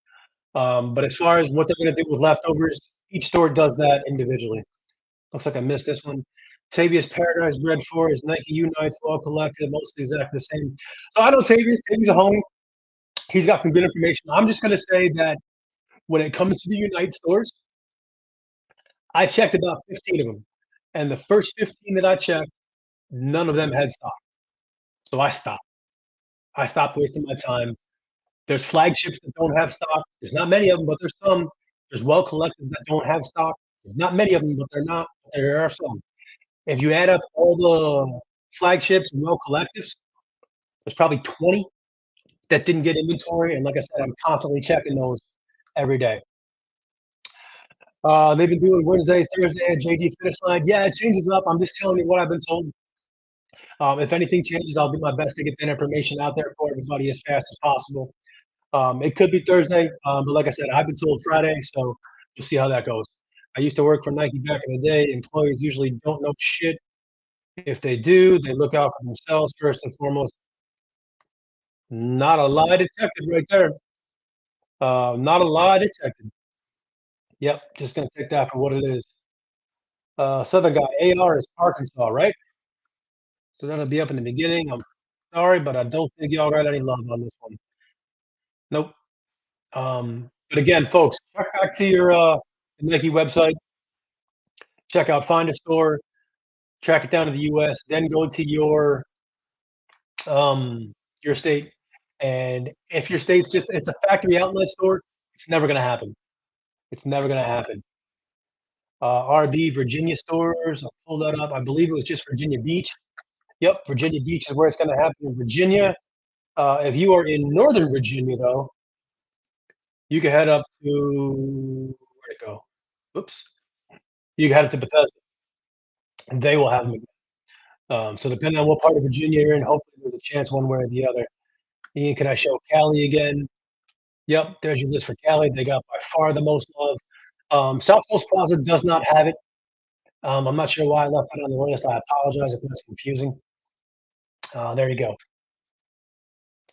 But as far as what they're gonna do with leftovers, each store does that individually. Looks like I missed this one. Tavius Paradise Red 4 is Nike Unites, well collected, mostly exactly the same. So I know Tavius. Tavius a homie. He's got some good information. I'm just gonna say that when it comes to the Unite stores, I checked about 15 of them, and the first 15 that I checked, none of them had stock. So I stopped. I stopped wasting my time. There's flagships that don't have stock. There's not many of them, but there's some. There's well collected that don't have stock. There's not many of them, but they're not. There are some. If you add up all the flagships and well collectives, there's probably 20 that didn't get inventory. And like I said, I'm constantly checking those every day. They've been doing Wednesday, Thursday at JD Finish Line. Yeah, it changes up. I'm just telling you what I've been told. If anything changes, I'll do my best to get that information out there for everybody as fast as possible. It could be Thursday, but like I said, I've been told Friday, so we'll see how that goes. I used to work for Nike back in the day. Employees usually don't know shit. If they do, they look out for themselves first and foremost. Not a lie detected right there. Not a lie detected. Yep, just gonna take that for what it is. Southern guy, AR is Arkansas, right? So that'll be up in the beginning. I'm sorry, but I don't think y'all got any love on this one. Nope. But again, folks, check back to your Nike website. Check out Find a Store, track it down to the US, then go to your state. And if your state's just it's a factory outlet store, it's never gonna happen. It's never gonna happen. RB Virginia stores, I'll pull that up. I believe it was just Virginia Beach. Yep, Virginia Beach is where it's gonna happen in Virginia. If you are in Northern Virginia, though, you can head up to where'd it go? Oops. You can head up to Bethesda, and they will have them. So depending on what part of Virginia you're in, hopefully there's a chance one way or the other. Ian, can I show Cali again? Yep, there's your list for Cali. They got by far the most love. South Coast Plaza does not have it. I'm not sure why I left that on the list. I apologize if that's confusing. There you go.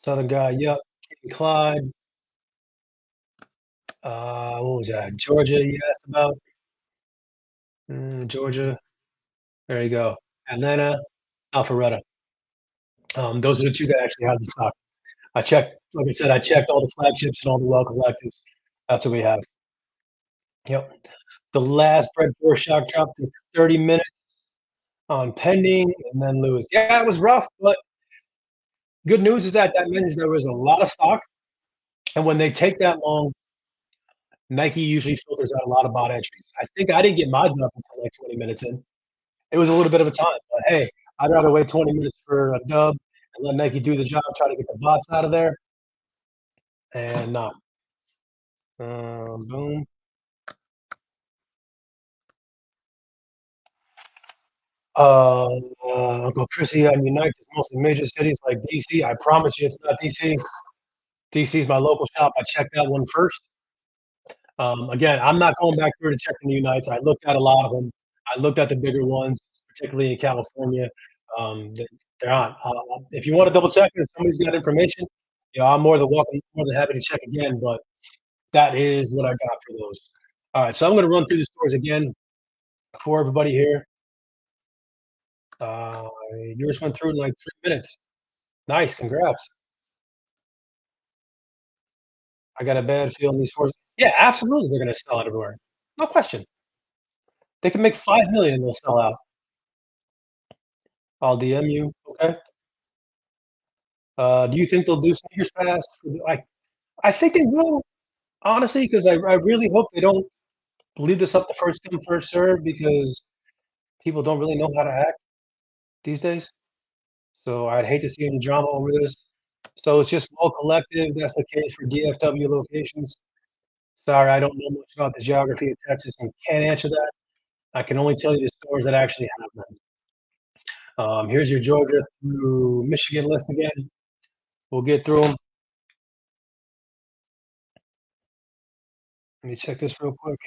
Southern guy, yep. King Clyde. What was that? Georgia, you asked about? Georgia. There you go. Atlanta, Alpharetta. Those are the two that actually have the stock. I checked, like I said, I checked all the flagships and all the well collectives. That's what we have. Yep. The last Bred Shock Drop took 30 minutes. on pending and then lose. Yeah, it was rough, but good news is that that means there was a lot of stock, and when they take that long, Nike usually filters out a lot of bot entries. I think I didn't get mine done up until like 20 minutes in. It was a little bit of a time, but hey, I'd rather wait 20 minutes for a dub and let Nike do the job, try to get the bots out of there, and not. Boom. Uh, Uncle Chrissy on Unite is mostly major cities like DC. I promise you, it's not DC. DC is my local shop. I checked that one first. Again, I'm not going back through to check the Unites. I looked at a lot of them. I looked at the bigger ones, particularly in California. They're on. If you want to double check, if somebody's got information, I'm more than welcome, more than happy to check again. But that is what I got for those. All right, so I'm going to run through the stores again for everybody here. Uh, Yours went through in like 3 minutes. Nice, congrats. I got a bad feeling these stores. Yeah, absolutely, they're going to sell it everywhere. No question. They can make 5 million and they'll sell out. I'll DM you. Okay. Do you think they'll do Sneakers Pass? I think they will, honestly, because I really hope they don't leave this up to first come, first serve because people don't really know how to act these days. So I'd hate to see any drama over this. So it's just all collective. That's the case for DFW locations. Sorry, I don't know much about the geography of Texas and can't answer that. I can only tell you the stores that actually have them. Here's your Georgia through Michigan list again. We'll get through them. Let me check this real quick.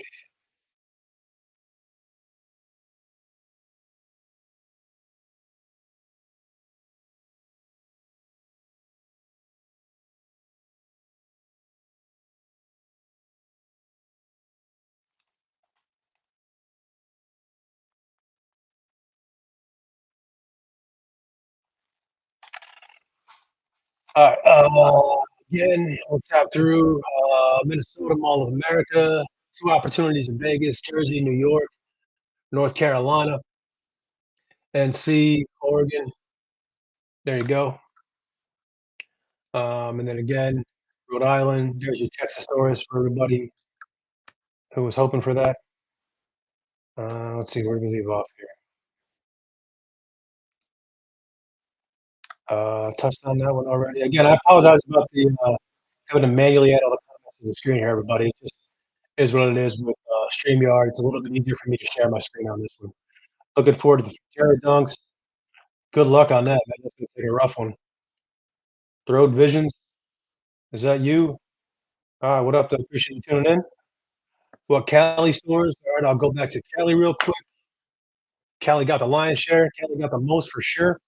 All right. Again, we'll tap through Minnesota, Mall of America, two opportunities in Vegas, Jersey, New York, North Carolina, NC, Oregon. There you go. And then again, Rhode Island. There's your Texas stories for everybody who was hoping for that. Let's see, where do we leave off here? Touched on that one already. Again, I apologize about the having to manually add all the comments to the screen here, everybody. It just is what it is with StreamYard. It's a little bit easier for me to share my screen on this one. Looking forward to the Jared Dunks. Good luck on that, man. That's gonna take a rough one. Throat Visions, is that you? What up, though? Appreciate you tuning in. What Cali stores? All right, I'll go back to Cali real quick. Cali got the lion's share. Cali got the most for sure.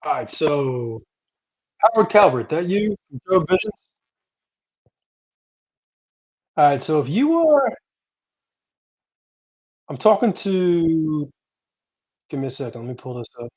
All right, so Howard Calvert, that you from Throat Visions? All right, so if you are, I'm talking to. Give me a second. Let me pull this up.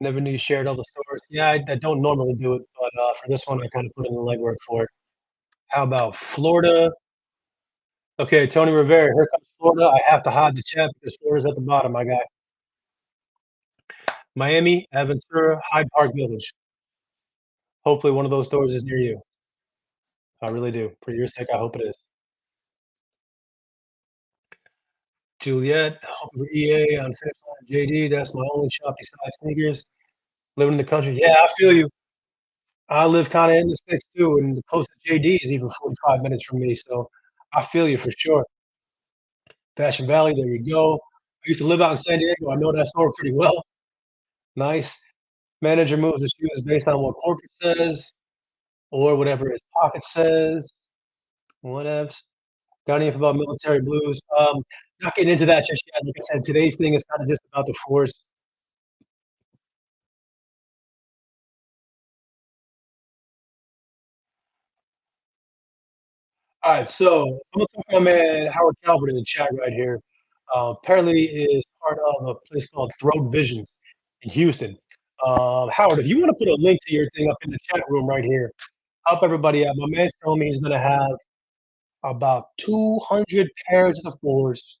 Never knew you shared all the stores. Yeah, I don't normally do it, but for this one, I kind of put in the legwork for it. How about Florida? Okay, Tony Rivera, here comes Florida. I have to hide the chat because Florida's at the bottom, my guy. Miami, Aventura, Hyde Park Village. Hopefully, one of those stores is near you. I really do. For your sake, I hope it is. Juliet, hoping for EA on Finish Line JD. That's my only shop besides sneakers. Living in the country. Yeah, I feel you. I live kind of in the sticks too, and the closest JD is even 45 minutes from me. So I feel you for sure. Fashion Valley, there you go. I used to live out in San Diego. I know that store pretty well. Nice. Manager moves the shoes based on what corporate says or whatever his pocket says. Whatevs. Got any info about military blues? Not getting into that just yet. Like I said, today's thing is kind of just about the force. All right, so I'm gonna talk to my man Howard Calvert in the chat right here. Apparently, is part of a place called Throat Visions in Houston. Howard, if you want to put a link to your thing up in the chat room right here, help everybody out. My man's telling me he's gonna have about 200 pairs of the fours,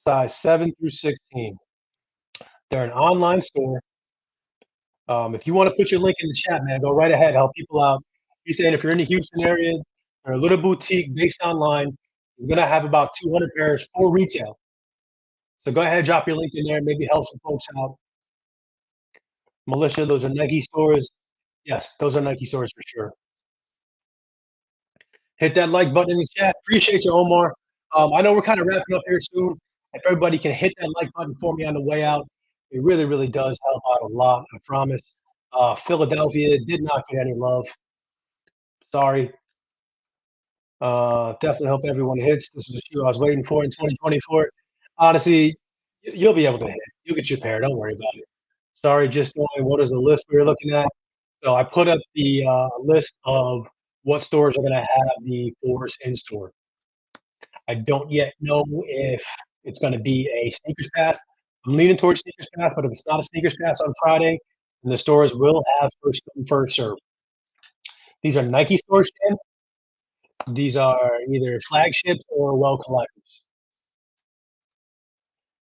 size 7 through 16. They're an online store. If you want to put your link in the chat, man, go right ahead. Help people out. He's saying if you're in the Houston area, they're a little boutique based online. You're gonna have about 200 pairs for retail. So go ahead, drop your link in there. Maybe help some folks out. Militia, those are Nike stores. Yes, those are Nike stores for sure. Hit that like button in the chat. Appreciate you, Omar. I know we're kind of wrapping up here soon. If everybody can hit that like button for me on the way out, it really, really does help out a lot. I promise. Philadelphia did not get any love. Sorry. Definitely hope everyone hits. This was a shoe I was waiting for in 2024. Honestly, you'll be able to hit. You'll get your pair. Don't worry about it. Sorry, just knowing what is the list we were looking at. So I put up the list of what stores are going to have the fours in store. I don't yet know if it's going to be a sneakers pass. I'm leaning towards sneakers pass, but if it's not a sneakers pass on Friday, then the stores will have first come, first serve. These are Nike stores, Shan. These are either flagships or well collectors.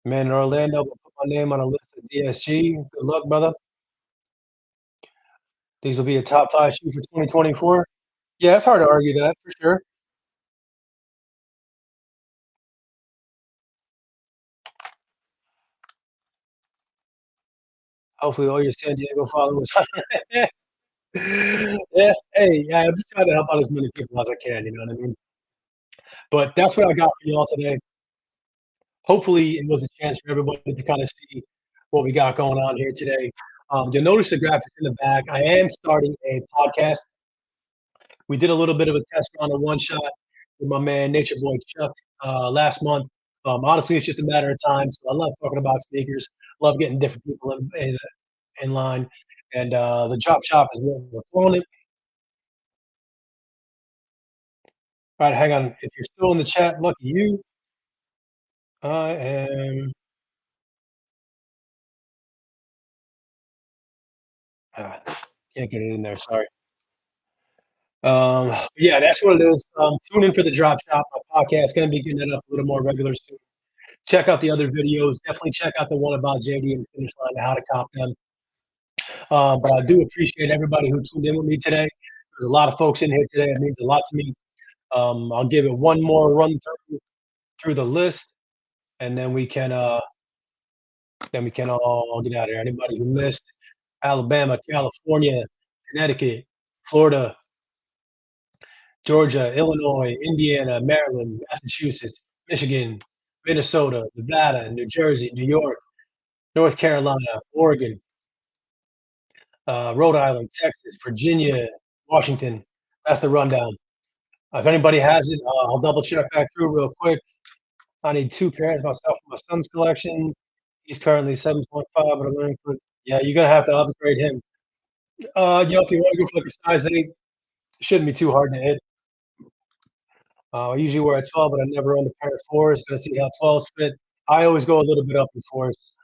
Man in Orlando, will put my name on a list of DSG. Good luck, brother. These will be a top five shoe for 2024. Yeah, it's hard to argue that for sure. Hopefully, all your San Diego followers. Yeah, hey, yeah, I'm just trying to help out as many people as I can. You know what I mean? But that's what I got for y'all today. Hopefully, it was a chance for everybody to kind of see what we got going on here today. You'll notice the graphics in the back. I am starting a podcast. We did a little bit of a test run on one shot with my man Nature Boy Chuck last month. Honestly, it's just a matter of time. So I love talking about sneakers. Love getting different people in line. And the drop shop is what we're calling it. All right, hang on. If you're still in the chat, lucky you. I am. Uh, can't get it in there. Sorry. Yeah, that's what it is. Tune in for the drop shop. My podcast going to be getting it up a little more regular soon. Check out the other videos. Definitely check out the one about JD and Finish Line and how to cop them. But I do appreciate everybody who tuned in with me today. There's a lot of folks in here today. It means a lot to me. I'll give it one more run through the list, and then we can all get out of here. Anybody who missed: Alabama, California, Connecticut, Florida, Georgia, Illinois, Indiana, Maryland, Massachusetts, Michigan, Minnesota, Nevada, New Jersey, New York, North Carolina, Oregon, Rhode Island, Texas, Virginia, Washington. That's the rundown. If anybody has it, I'll double check back through real quick. I need two pairs myself for my son's collection. He's currently 7.5 at a length. Yeah, you're gonna have to upgrade him. If you want to go for like a size 8, it shouldn't be too hard to hit. I usually wear a 12, but I never owned a pair of fours. Gonna see how 12s fit. I always go a little bit up in fours.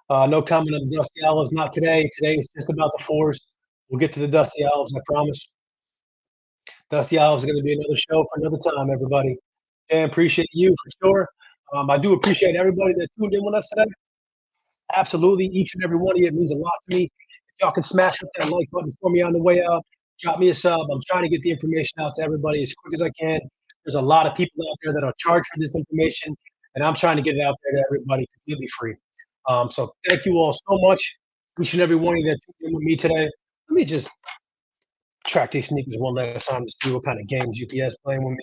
No comment on the Dusty Olives, not today. Today is just about the fours. We'll get to the Dusty Olives, I promise. Dusty Olives is going to be another show for another time, everybody. And appreciate you for sure. I do appreciate everybody that tuned in with us today. Absolutely, each and every one of you, it means a lot to me. If y'all can smash up that like button for me on the way out, drop me a sub. I'm trying to get the information out to everybody as quick as I can. There's a lot of people out there that are charged for this information, and I'm trying to get it out there to everybody completely free. So thank you all so much, each and every one of you that tuned in with me today. Let me just track these sneakers one last time to see what kind of games UPS playing with me.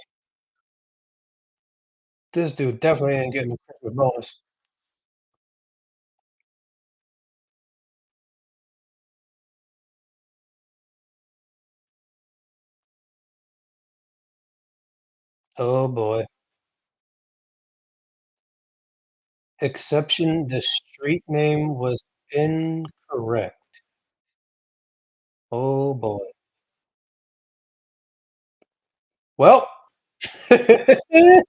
This dude definitely ain't getting a Christmas bonus. Oh boy. Exception, the street name was incorrect. Oh boy. Well, we'll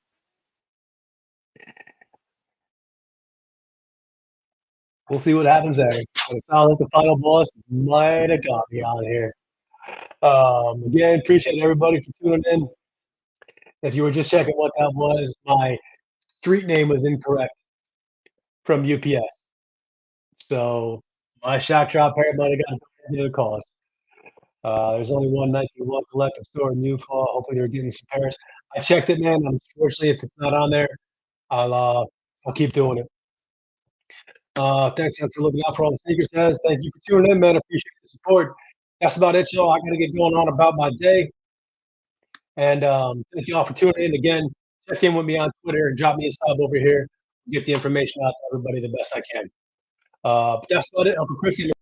see what happens there. But it sounds like the final boss might have got me out here. Again, appreciate everybody for tuning in. If you were just checking what that was, my street name was incorrect from UPS. So my shock drop pair might have got into the cause. There's only one 1901 collective store in Utah. Hopefully they're getting some pairs. I checked it, man. Unfortunately, if it's not on there, I'll uh, I'll keep doing it. Thanks again for looking out for all the sneakers guys. Thank you for tuning in, man. I appreciate the support. That's about it, y'all. I gotta get going on about my day. And thank you all for tuning in again. Check in with me on Twitter and drop me a sub over here. Get the information out to everybody the best I can. But that's about it. Uncle Chrissy.